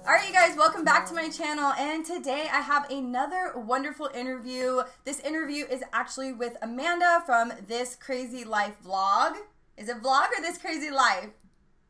Alright you guys, welcome back to my channel, and today I have another wonderful interview. This interview is actually with Amanda from This Crazy Life vlog. Is it vlog or This Crazy Life?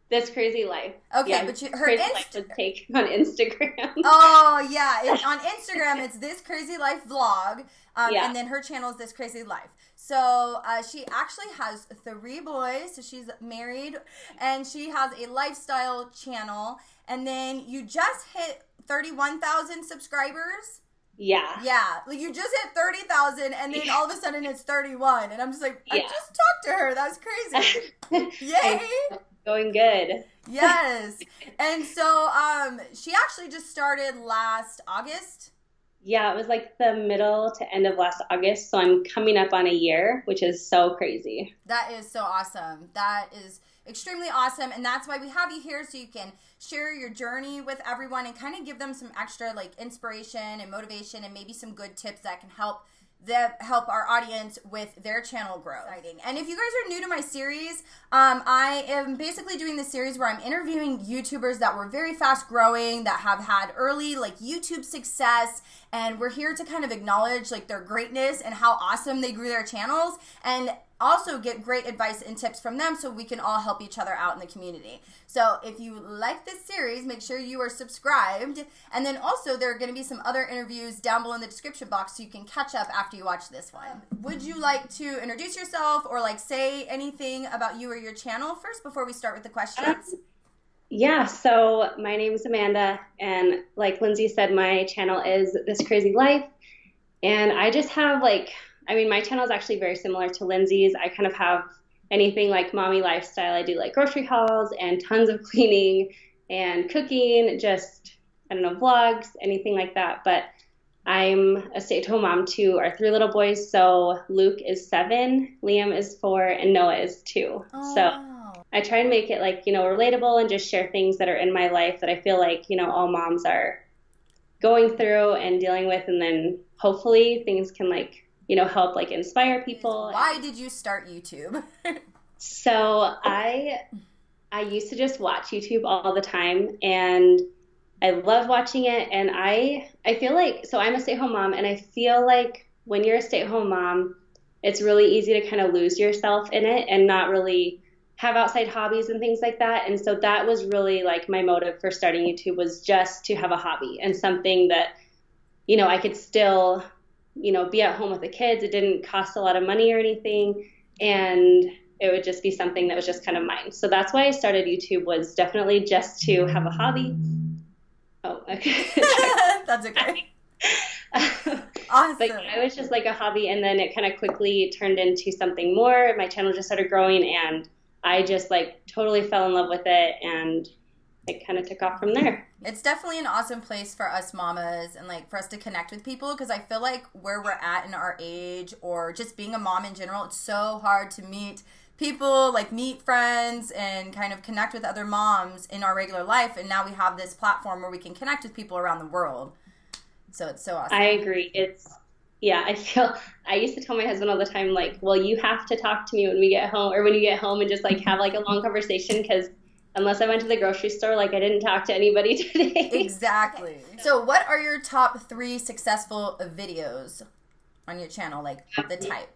This Crazy Life. Okay, yeah, but her Crazy Life was taken on Instagram. Oh yeah, on Instagram it's This Crazy Life vlog, yeah. and then her channel is This Crazy Life. So she actually has 3 boys, so she's married, and she has a lifestyle channel. And then you just hit 31,000 subscribers. Yeah. Yeah. Like you just hit 30,000 and then all of a sudden it's 31. And I'm just like, I just talked to her. That's crazy. Yay. Going good. Yes. And so she actually just started last August. Yeah, it was like the middle to end of last August. So I'm coming up on a year, which is so crazy. That is so awesome. That is extremely awesome, and that's why we have you here, so you can share your journey with everyone and kind of give them some extra like inspiration and motivation and maybe some good tips that can help our audience with their channel growth. And if you guys are new to my series, I am basically doing this series where I'm interviewing YouTubers that were very fast growing, that have had early like YouTube success, and we're here to kind of acknowledge like their greatness and how awesome they grew their channels, and also get great advice and tips from them so we can all help each other out in the community. So if you like this series, make sure you are subscribed. And then also there are going to be some other interviews down below in the description box so you can catch up after you watch this one. Would you like to introduce yourself or like say anything about you or your channel first before we start with the questions? Yeah, so my name is Amanda, and like Lindsay said, my channel is This Crazy Life. And I just have my channel is actually very similar to Lindseys. I kind of have anything like mommy lifestyle. I do like grocery hauls and tons of cleaning and cooking, just, I don't know, vlogs, anything like that. But I'm a stay-at-home mom to our 3 little boys. So Luke is 7, Liam is 4, and Noah is 2. Oh, so wow. I try and make it relatable and just share things that are in my life that I feel like, all moms are going through and dealing with. And then hopefully things can help inspire people. Why did you start YouTube? So I used to just watch YouTube all the time, and I love watching it. And I feel like, so I'm a stay-at-home mom, and I feel like when you're a stay-at-home mom, it's really easy to kind of lose yourself in it and not really have outside hobbies and things like that. And so that was really like my motive for starting YouTube, was just to have a hobby and something that, I could still be at home with the kids. It didn't cost a lot of money or anything, and it would just be something that was just kind of mine. So that's why I started YouTube, was definitely just to have a hobby. Oh, okay. That's okay. Awesome. But it was just like a hobby, and then it kind of quickly turned into something more. My channel just started growing, and I just totally fell in love with it, and it kind of took off from there. It's definitely an awesome place for us mamas and for us to connect with people, because I feel like where we're at in our age, or just being a mom in general, it's so hard to meet people, meet friends and kind of connect with other moms in our regular life. And now we have this platform where we can connect with people around the world. So it's so awesome. I agree. I used to tell my husband all the time, well, you have to talk to me when we get home, or when you get home, and just have a long conversation, because unless I went to the grocery store, I didn't talk to anybody today. Exactly. So what are your top 3 successful videos on your channel, the type?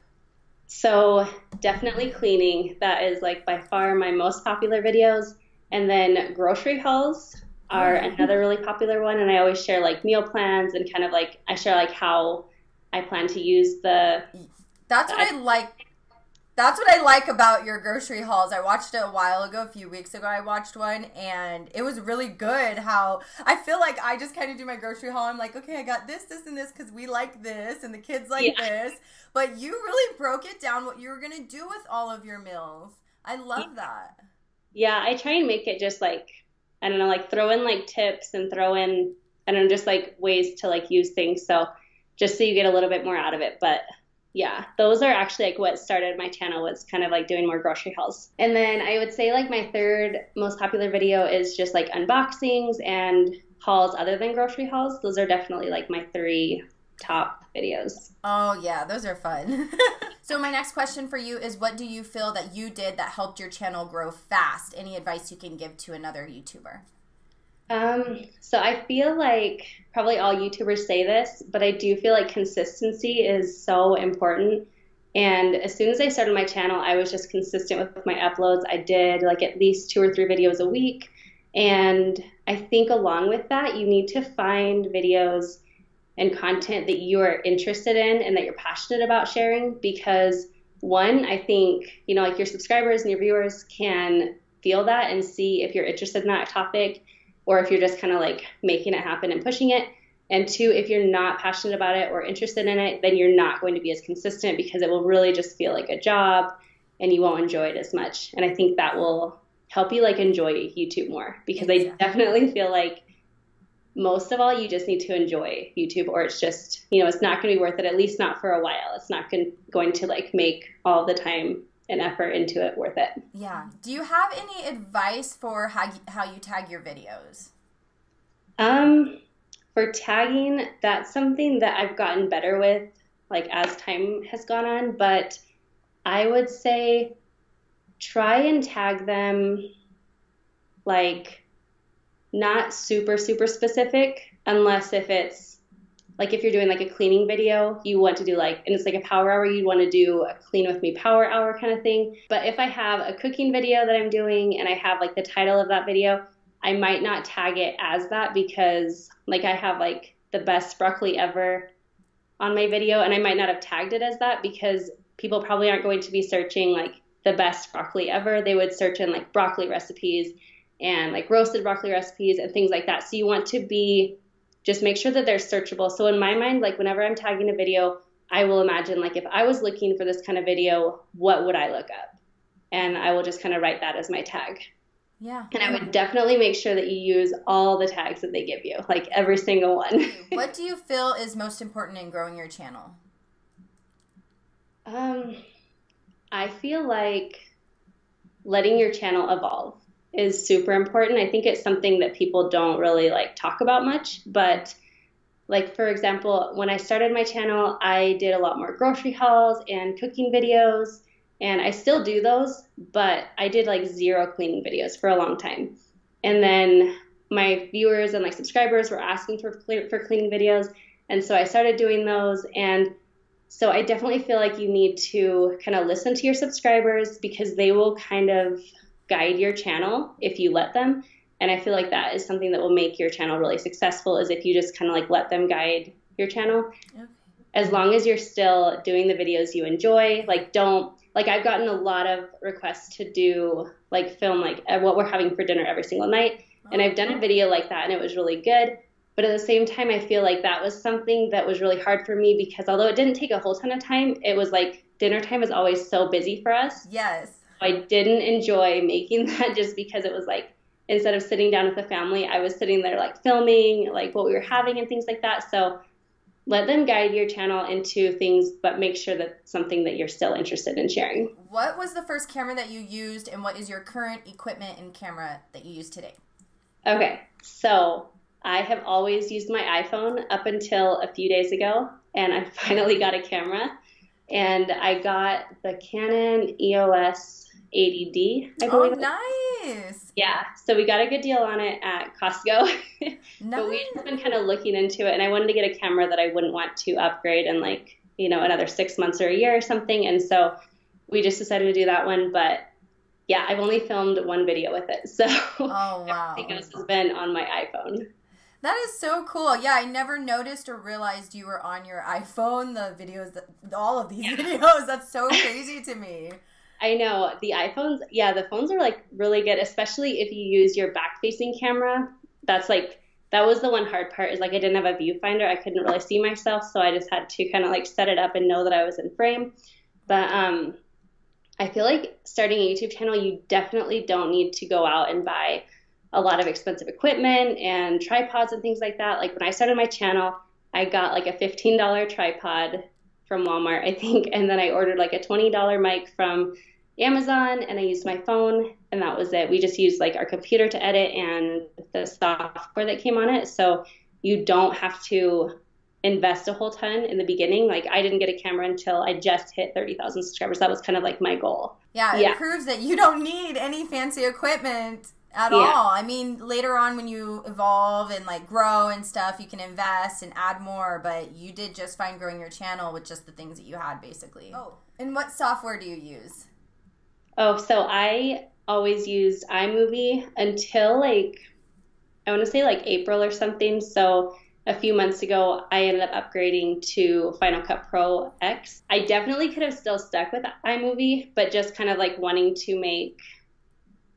So definitely cleaning. That is by far my most popular videos. And then grocery hauls are another really popular one. And I always share meal plans, and kind of I share how I plan to use the... That's what I like. That's what I like about your grocery hauls. I watched it a while ago, a few weeks ago I watched one, and it was really good how I feel like I just kind of do my grocery haul. I'm like, okay, I got this, this, and this because we like this and the kids like this. But you really broke it down what you were going to do with all of your meals. I love that. Yeah, I try and make it just I don't know, throw in tips and throw in, I don't know, just ways to use things. So just so you get a little bit more out of it. But yeah, those are actually what started my channel, was kind of doing more grocery hauls. And then I would say my 3rd most popular video is just unboxings and hauls other than grocery hauls. Those are definitely my 3 top videos. Oh yeah, those are fun. So my next question for you is, what do you feel that you did that helped your channel grow fast? Any advice you can give to another YouTuber? So I feel like probably all YouTubers say this, but I do feel like consistency is so important. And as soon as I started my channel, I was just consistent with my uploads. I did like at least 2 or 3 videos a week. And I think along with that, you need to find videos and content that you are interested in and that you're passionate about sharing, because one, I think, like your subscribers and your viewers can feel that and see if you're interested in that topic or if you're just kind of like making it happen and pushing it. And two, if you're not passionate about it or interested in it, then you're not going to be as consistent because it will really just feel like a job and you won't enjoy it as much. And I think that will help you like enjoy YouTube more, because I definitely feel like most of all, you just need to enjoy YouTube, or it's just, it's not going to be worth it, at least not for a while. It's not going to like make all the time and effort into it worth it. Yeah. Do you have any advice for how you tag your videos? For tagging, that's something that I've gotten better with, like as time has gone on, but I would say try and tag them like not super, super specific, unless if it's like if you're doing like a cleaning video, you want to do like, and it's like a power hour, you want to do a clean with me power hour kind of thing. But if I have a cooking video that I'm doing and I have like the title of that video, I might not tag it as that, because like I have like the best broccoli ever on my video, and I might not have tagged it as that because people probably aren't going to be searching like the best broccoli ever. They would search in like broccoli recipes and like roasted broccoli recipes and things like that. So you want to just make sure that they're searchable. So in my mind, like whenever I'm tagging a video, I will imagine like if I was looking for this kind of video, what would I look up? And I will just kind of write that as my tag. Yeah. And I would definitely make sure that you use all the tags that they give you, like every single one. What do you feel is most important in growing your channel? I feel like letting your channel evolve is super important. I think it's something that people don't really like talk about much, but like, for example, when I started my channel, I did a lot more grocery hauls and cooking videos, and I still do those, but I did like 0 cleaning videos for a long time. And then my viewers and like subscribers were asking for cleaning videos, and so I started doing those. And so I definitely feel like you need to kind of listen to your subscribers, because they will kind of guide your channel if you let them. And I feel like that is something that will make your channel really successful, is if you just kind of like let them guide your channel. Okay. As long as you're still doing the videos you enjoy, like I've gotten a lot of requests to do like film like what we're having for dinner every single night. And I've done a video like that and it was really good. But at the same time, I feel like that was something that was really hard for me, because although it didn't take a whole ton of time, it was like dinner time is always so busy for us. Yes. I didn't enjoy making that, just because it was like, instead of sitting down with the family, I was sitting there like filming like what we were having and things like that. So let them guide your channel into things, but make sure that it's something that you're still interested in sharing. What was the first camera that you used, and what is your current equipment and camera that you use today? Okay, so I have always used my iPhone up until a few days ago, and I finally got a camera. And I got the Canon EOS 80D, I believe. Oh, nice. Yeah, so we got a good deal on it at Costco. Nice. But we've been kind of looking into it, and I wanted to get a camera that I wouldn't want to upgrade in like, another 6 months or a year or something. And so we just decided to do that one. But yeah, I've only filmed 1 video with it. So oh, wow. everything else has been on my iPhone. That is so cool. Yeah, I never noticed or realized you were on your iPhone, the videos, all of these videos. That's so crazy to me. I know. The iPhones, the phones are like really good, especially if you use your back-facing camera. That was the one hard part, is like I didn't have a viewfinder. I couldn't really see myself, so I just had to kind of like set it up and know that I was in frame. But I feel like starting a YouTube channel, you definitely don't need to go out and buy a lot of expensive equipment and tripods and things like that. Like when I started my channel, I got like a $15 tripod from Walmart, I think. And then I ordered like a $20 mic from Amazon, and I used my phone, and that was it. We just used like our computer to edit and the software that came on it. So you don't have to invest a whole ton in the beginning. Like I didn't get a camera until I just hit 30,000 subscribers. That was kind of like my goal. Yeah, it proves that you don't need any fancy equipment at all. I mean, later on when you evolve and like grow and stuff, you can invest and add more, but you did just fine growing your channel with just the things that you had, basically. Oh, and what software do you use? Oh, so I always used iMovie until like, I want to say like April or something. So a few months ago, I ended up upgrading to Final Cut Pro X. I definitely could have still stuck with iMovie, but just kind of like wanting to make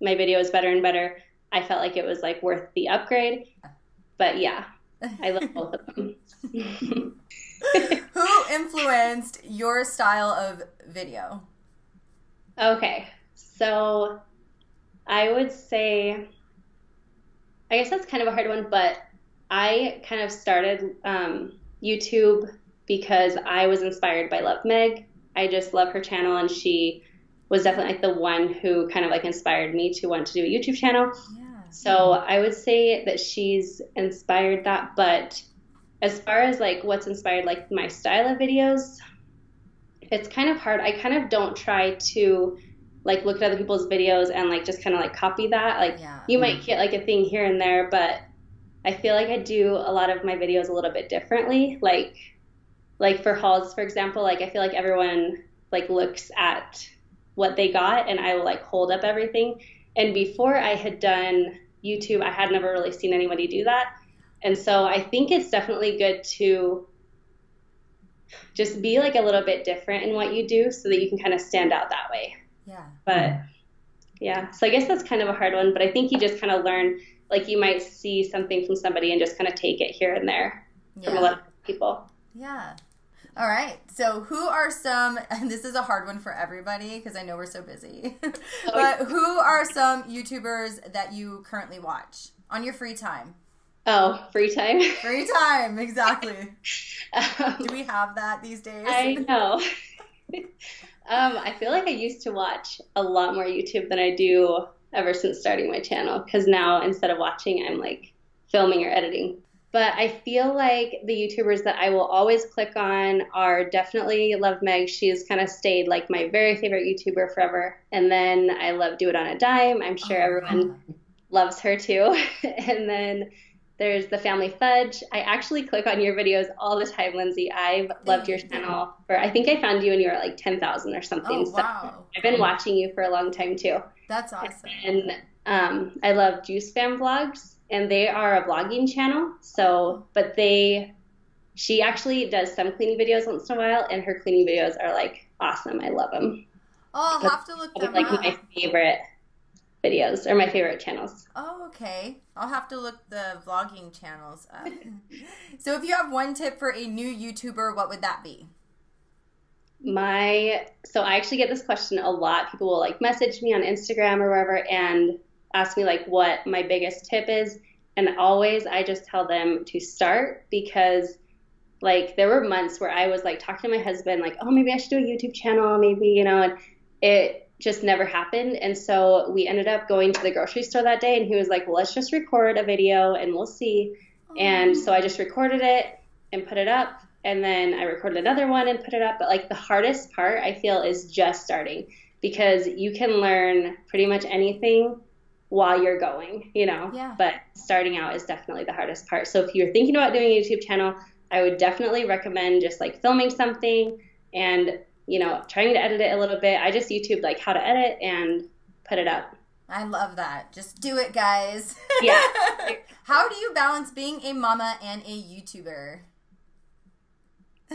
my videos better and better, I felt like it was like worth the upgrade. But yeah, I love both of them. Who influenced your style of video? Okay, so I would say, I guess that's kind of a hard one, but I kind of started YouTube because I was inspired by Love Meg. I just love her channel, and she was definitely like the one who kind of like inspired me to want to do a YouTube channel. Yeah. So I would say that she's inspired that, but as far as like what's inspired like my style of videos, it's kind of hard. I kind of don't try to like look at other people's videos and like just kind of like copy that. Like you might get like a thing here and there, but I feel like I do a lot of my videos a little bit differently. Like for hauls, for example, like I feel like everyone like looks at what they got, and I will like hold up everything. And before I had done YouTube, I had never really seen anybody do that. And so I think it's definitely good to just be like a little bit different in what you do so that you can kind of stand out that way. Yeah. But yeah, so I guess that's kind of a hard one, but I think you just kind of learn, like you might see something from somebody and just kind of take it here and there from a lot of people. Yeah. All right. So who are some, and this is a hard one for everybody because I know we're so busy, but who are some YouTubers that you currently watch on your free time? Oh, free time? Free time, exactly. Do we have that these days? I know. I feel like I used to watch a lot more YouTube than I do ever since starting my channel, because now instead of watching, I'm like filming or editing. But I feel like the YouTubers that I will always click on are definitely Love Meg. She's kind of stayed like my very favorite YouTuber forever. And then I love Do It On a Dime. I'm sure everyone loves her too. And then there's The Family Fudge. I actually click on your videos all the time, Lindsay. I've loved your channel for, I think I found you when you were like 10,000 or something. Oh, wow. So I've been watching you for a long time too. That's awesome. And I love Juice Fam Vlogs. And they are a vlogging channel, so, but she actually does some cleaning videos once in a while, and her cleaning videos are like awesome. I love them. Oh, I'll have to look them like up. My favorite videos, or my favorite channels. Oh, okay. I'll have to look the vlogging channels up. So if you have one tip for a new YouTuber, what would that be? So I actually get this question a lot. People will like message me on Instagram or wherever and ask me like what my biggest tip is, and always I just tell them to start, because like there were months where I was like talking to my husband like, oh, maybe I should do a YouTube channel, maybe, and it just never happened. And so we ended up going to the grocery store that day, and he was like, well, let's just record a video and we'll see. And so I just recorded it and put it up, and then I recorded another one and put it up. But like the hardest part I feel is just starting, because you can learn pretty much anything while you're going, but starting out is definitely the hardest part. So if you're thinking about doing a YouTube channel, I would definitely recommend just like filming something and, trying to edit it a little bit. I just YouTubed like how to edit and put it up. I love that. Just do it, guys. Yeah. How do you balance being a mama and a YouTuber?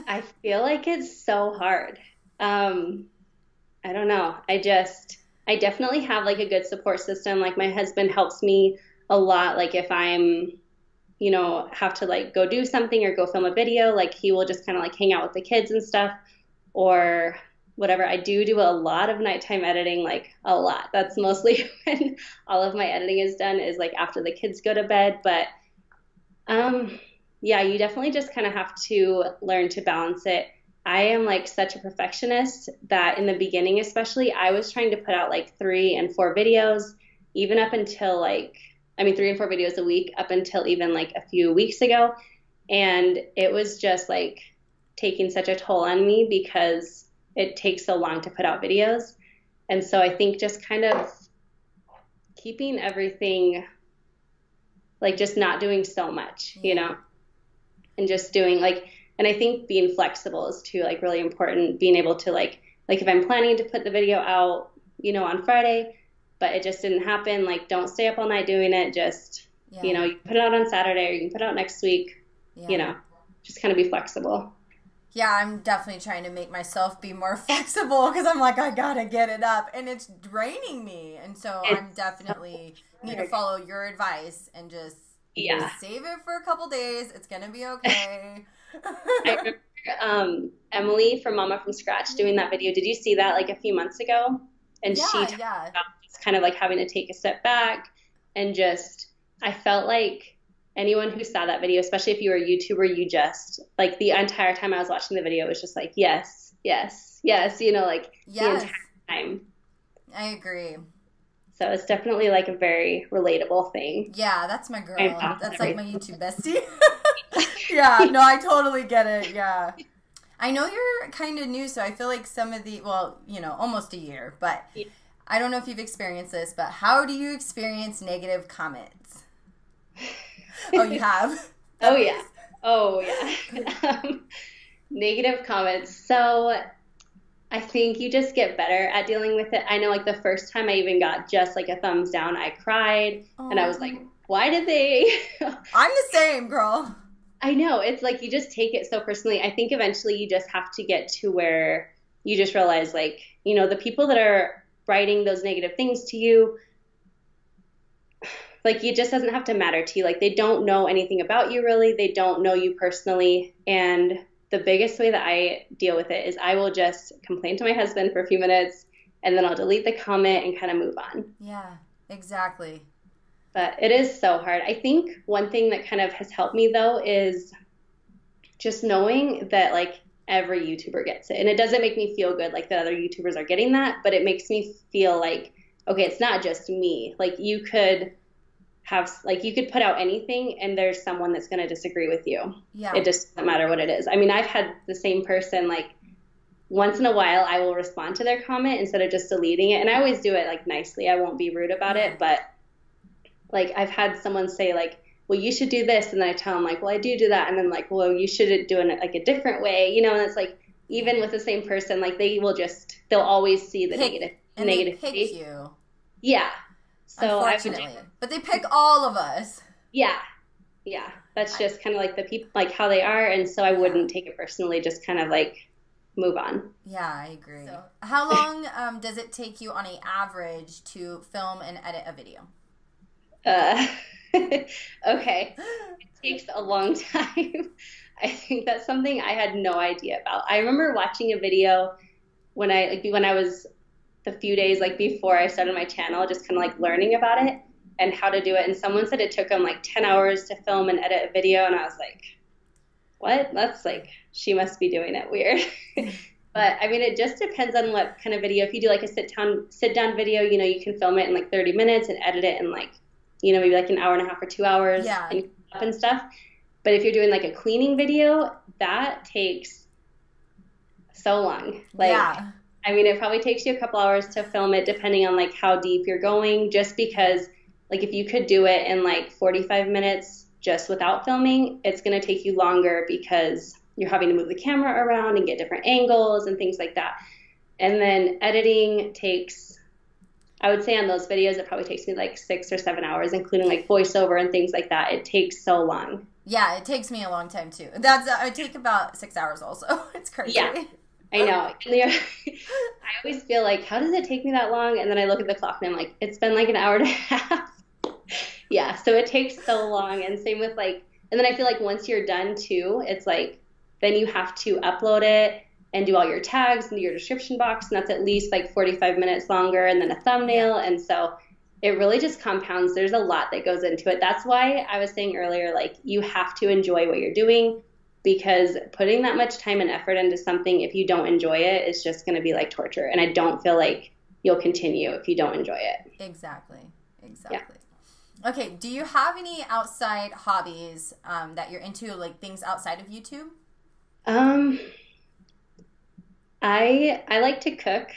I feel like it's so hard. I don't know. I definitely have like a good support system. Like my husband helps me a lot. Like if I'm, have to like go do something or go film a video, like he will just kind of like hang out with the kids and stuff or whatever. I do a lot of nighttime editing, like a lot. That's mostly when all of my editing is done, is like after the kids go to bed. But yeah, you definitely just kind of have to learn to balance it. I am like such a perfectionist that in the beginning, especially, I was trying to put out like 3 and 4 videos, even up until 3 and 4 videos a week up until even like a few weeks ago. And it was just like taking such a toll on me because it takes so long to put out videos. And so I think just kind of keeping everything, like just not doing so much, you know, and just doing like, and I think being flexible is too, like really important, being able to like if I'm planning to put the video out, you know, on Friday, but it just didn't happen, like don't stay up all night doing it, just, you know, you can put it out on Saturday or you can put it out next week, you know, just kind of be flexible. Yeah, I'm definitely trying to make myself be more flexible because I'm like, I gotta get it up and it's draining me. And so I'm definitely need to follow your advice and just save it for a couple days. It's gonna be okay. I remember Emily from Mama from Scratch doing that video. Did you see that like a few months ago? And she talked about just kind of like having to take a step back and just, I felt like anyone who saw that video, especially if you were a YouTuber, you just, like the entire time I was watching the video, it was just like, yes, yes, yes, you know, like the entire time. I agree. So it's definitely like a very relatable thing. Yeah, that's my girl. That's like my YouTube bestie. Yeah, no, I totally get it. Yeah. I know you're kind of new, so I feel like some of the, well, you know, almost a year, but I don't know if you've experienced this, but how do you experience negative comments? Oh, you have? Oh, yeah. Oh, yeah. Negative comments. So I think you just get better at dealing with it. I know like the first time I even got just like a thumbs down, I cried and I was like, why did they? I'm the same, girl. I know. It's like you just take it so personally. I think eventually you just have to get to where you just realize like, you know, the people that are writing those negative things to you, like it just doesn't have to matter to you. Like they don't know anything about you really. They don't know you personally. And the biggest way that I deal with it is I will just complain to my husband for a few minutes and then I'll delete the comment and kind of move on. Yeah, exactly. But it is so hard. I think one thing that kind of has helped me though is just knowing that like every YouTuber gets it. And it doesn't make me feel good like that other YouTubers are getting that, but it makes me feel like, okay, it's not just me. Like you could have, like you could put out anything and there's someone that's going to disagree with you. Yeah. It just doesn't matter what it is. I mean, I've had the same person, like once in a while I will respond to their comment instead of just deleting it. And I always do it like nicely. I won't be rude about it, but like I've had someone say like, well, you should do this. And then I tell them like, well, I do that. And then like, well, you should do it like a different way, you know? And it's like, even with the same person, like they'll always see the negative. They pick you. Yeah. So unfortunately, but they pick all of us. Yeah. Yeah. That's just kind of like the people, like how they are. And so I wouldn't take it personally, just kind of like move on. Yeah, I agree. So, how long does it take you on an average to film and edit a video? Okay. It takes a long time. I think that's something I had no idea about. I remember watching a video when I was a few days like before I started my channel, just kind of like learning about it and how to do it. And someone said it took them like 10 hours to film and edit a video. And I was like, what? That's like, she must be doing it weird. But I mean, it just depends on what kind of video. If you do like a sit down video, you know, you can film it in like 30 minutes and edit it in like, you know, maybe like an hour and a half or 2 hours and stuff. But if you're doing like a cleaning video, that takes so long. Like, I mean, it probably takes you a couple hours to film it depending on like how deep you're going, just because like if you could do it in like 45 minutes just without filming, it's going to take you longer because you're having to move the camera around and get different angles and things like that. And then editing takes, I would say on those videos, it probably takes me like 6 or 7 hours, including like voiceover and things like that. It takes so long. Yeah, it takes me a long time too. I take about 6 hours also. It's crazy. Yeah, I know. I always feel like, how does it take me that long? And then I look at the clock and I'm like, it's been like an hour and a half. Yeah, so it takes so long. And same with like, and then I feel like once you're done too, it's like, then you have to upload it and do all your tags and your description box. And that's at least like 45 minutes longer, and then a thumbnail. And so it really just compounds. There's a lot that goes into it. That's why I was saying earlier, like you have to enjoy what you're doing, because putting that much time and effort into something, if you don't enjoy it, it's just going to be like torture. And I don't feel like you'll continue if you don't enjoy it. Exactly. Yeah. Okay. Do you have any outside hobbies that you're into, like things outside of YouTube? I like to cook.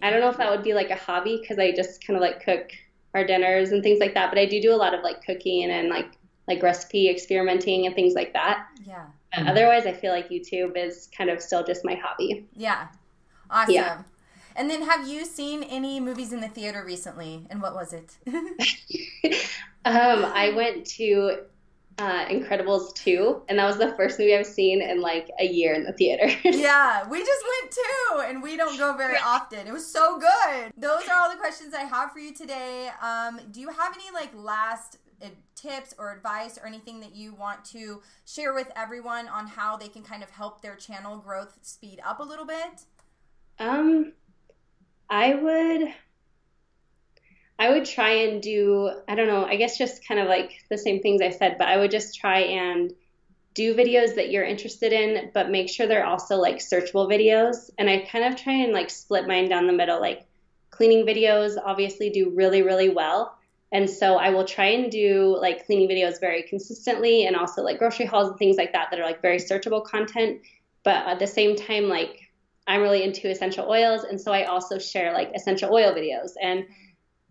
I don't know if that would be like a hobby, because I just kind of like cook our dinners and things like that. But I do a lot of like cooking and like recipe experimenting and things like that. Yeah. But otherwise, I feel like YouTube is kind of still just my hobby. Yeah. Awesome. Yeah. And then have you seen any movies in the theater recently? And what was it? I went to Incredibles 2, and that was the first movie I've seen in like a year in the theater. Yeah, we just went too, and we don't go very often. It was so good. Those are all the questions I have for you today. Do you have any like last tips or advice or anything that you want to share with everyone on how they can kind of help their channel growth speed up a little bit? I would try and do, I don't know, I guess just kind of like the same things I said, but I would just try and do videos that you're interested in, but make sure they're also like searchable videos. And I kind of try and like split mine down the middle. Like cleaning videos obviously do really, really well. And so I will try and do like cleaning videos very consistently, and also like grocery hauls and things like that that are like very searchable content. But at the same time, like I'm really into essential oils. And so I also share like essential oil videos and,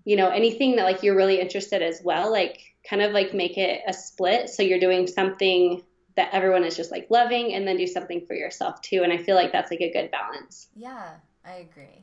you know, anything that like you're really interested as well, like kind of like make it a split. So you're doing something that everyone is just like loving, and then do something for yourself too. And I feel like that's like a good balance. Yeah, I agree.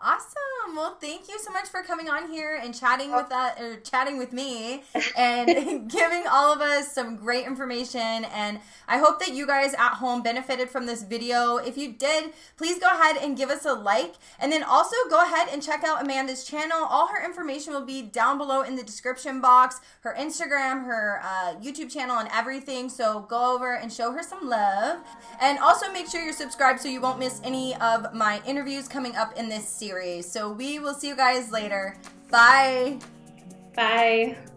Awesome. Well, thank you so much for coming on here and chatting with me and giving all of us some great information. And I hope that you guys at home benefited from this video. If you did, please go ahead and give us a like. And then also go ahead and check out Amanda's channel. All her information will be down below in the description box. Her Instagram, her YouTube channel, and everything. So go over and show her some love. And also make sure you're subscribed so you won't miss any of my interviews coming up in this series. So we will see you guys later. Bye. Bye.